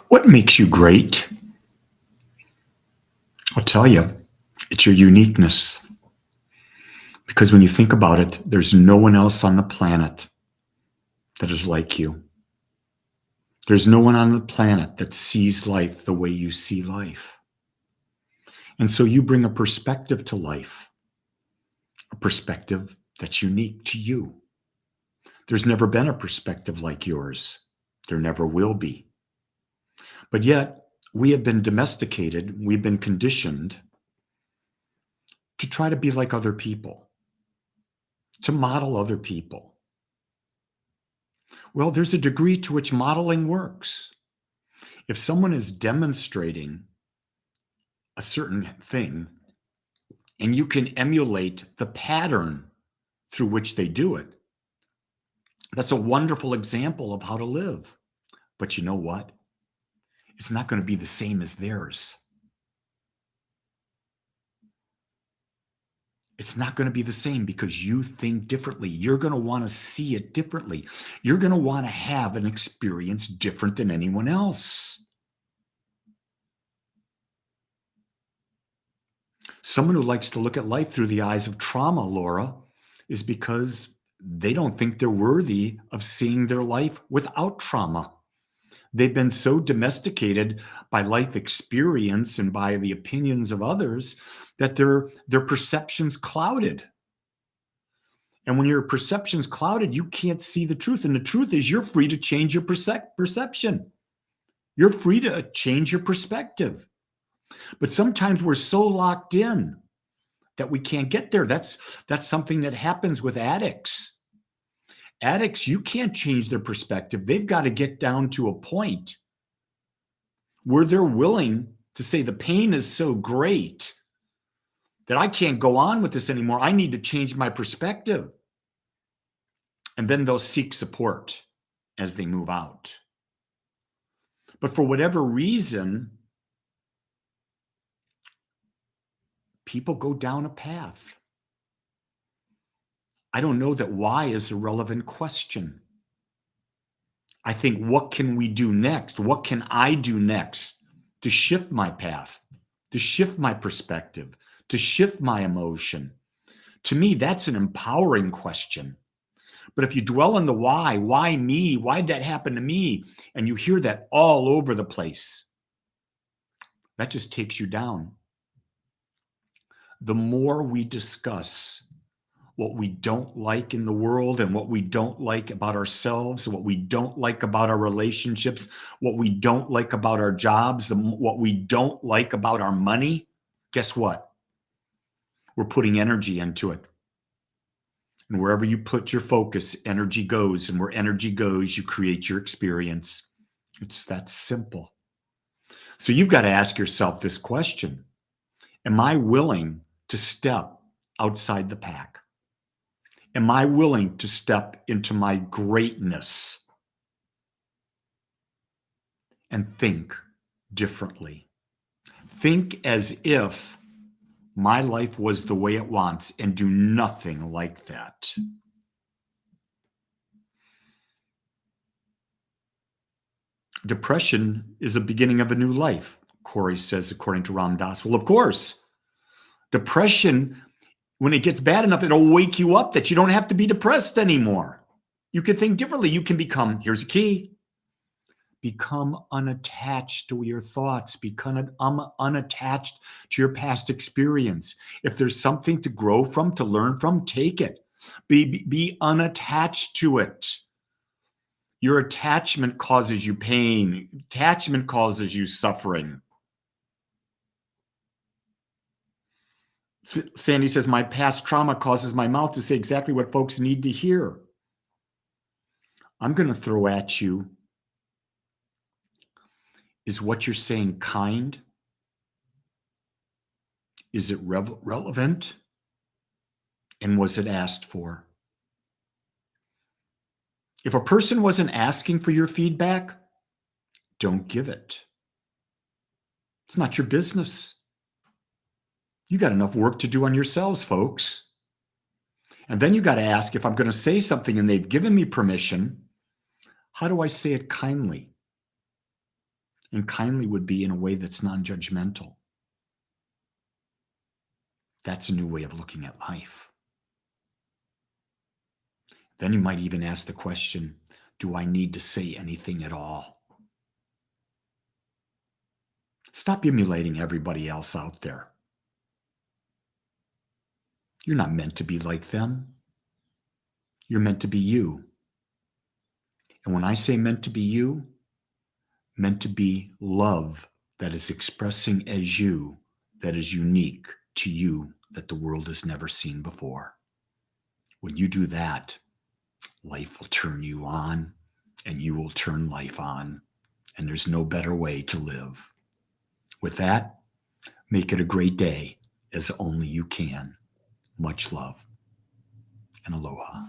What makes you great? I'll tell you, it's your uniqueness. Because when you think about it, there's no one else on the planet that is like you. There's no one on the planet that sees life the way you see life. And so you bring a perspective to life, a perspective that's unique to you. There's never been a perspective like yours. There never will be. But yet, we have been domesticated, we've been conditioned to try to be like other people, to model other people. Well, there's a degree to which modeling works. If someone is demonstrating a certain thing and you can emulate the pattern through which they do it, that's a wonderful example of how to live. But you know what? It's not going to be the same as theirs. It's not going to be the same because you think differently. You're going to want to see it differently. You're going to want to have an experience different than anyone else. Someone who likes to look at life through the eyes of trauma, Laura, is because they don't think they're worthy of seeing their life without trauma. They've been so domesticated by life experience and by the opinions of others that their perception's clouded. And when your perception's clouded, you can't see the truth. And the truth is you're free to change your perception. You're free to change your perspective. But sometimes we're so locked in that we can't get there. That's something that happens with addicts. Addicts, you can't change their perspective. They've got to get down to a point where they're willing to say the pain is so great that I can't go on with this anymore. I need to change my perspective. And then they'll seek support as they move out. But for whatever reason, people go down a path. I don't know that why is a relevant question. I think, what can we do next? What can I do next to shift my path, to shift my perspective, to shift my emotion? To me, that's an empowering question. But if you dwell on the why me? Why'd that happen to me? And you hear that all over the place, that just takes you down. The more we discuss what we don't like in the world and what we don't like about ourselves, what we don't like about our relationships, what we don't like about our jobs, what we don't like about our money, guess what? We're putting energy into it. And wherever you put your focus, energy goes. And where energy goes, you create your experience. It's that simple. So you've got to ask yourself this question. Am I willing to step outside the pack? Am I willing to step into my greatness and think differently? Think as if my life was the way it wants and do nothing like that. Depression is the beginning of a new life, Corey says, according to Ram Dass. Well, of course, depression, when it gets bad enough, it'll wake you up that you don't have to be depressed anymore. You can think differently. You can become, here's a key, become unattached to your thoughts, become unattached to your past experience. If there's something to grow from, to learn from, take it. Be unattached to it. Your attachment causes you pain. Attachment causes you suffering. Sandy says, my past trauma causes my mouth to say exactly what folks need to hear. I'm going to throw at you, is what you're saying kind? Is it relevant? And was it asked for? If a person wasn't asking for your feedback, don't give it. It's not your business. You got enough work to do on yourselves, folks. And then you got to ask, if I'm going to say something and they've given me permission, how do I say it kindly? And kindly would be in a way that's non-judgmental. That's a new way of looking at life. Then you might even ask the question, do I need to say anything at all? Stop emulating everybody else out there. You're not meant to be like them. You're meant to be you. And when I say meant to be you, meant to be love that is expressing as you, that is unique to you, that the world has never seen before. When you do that, life will turn you on and you will turn life on. And there's no better way to live. With that, make it a great day as only you can. Much love and aloha.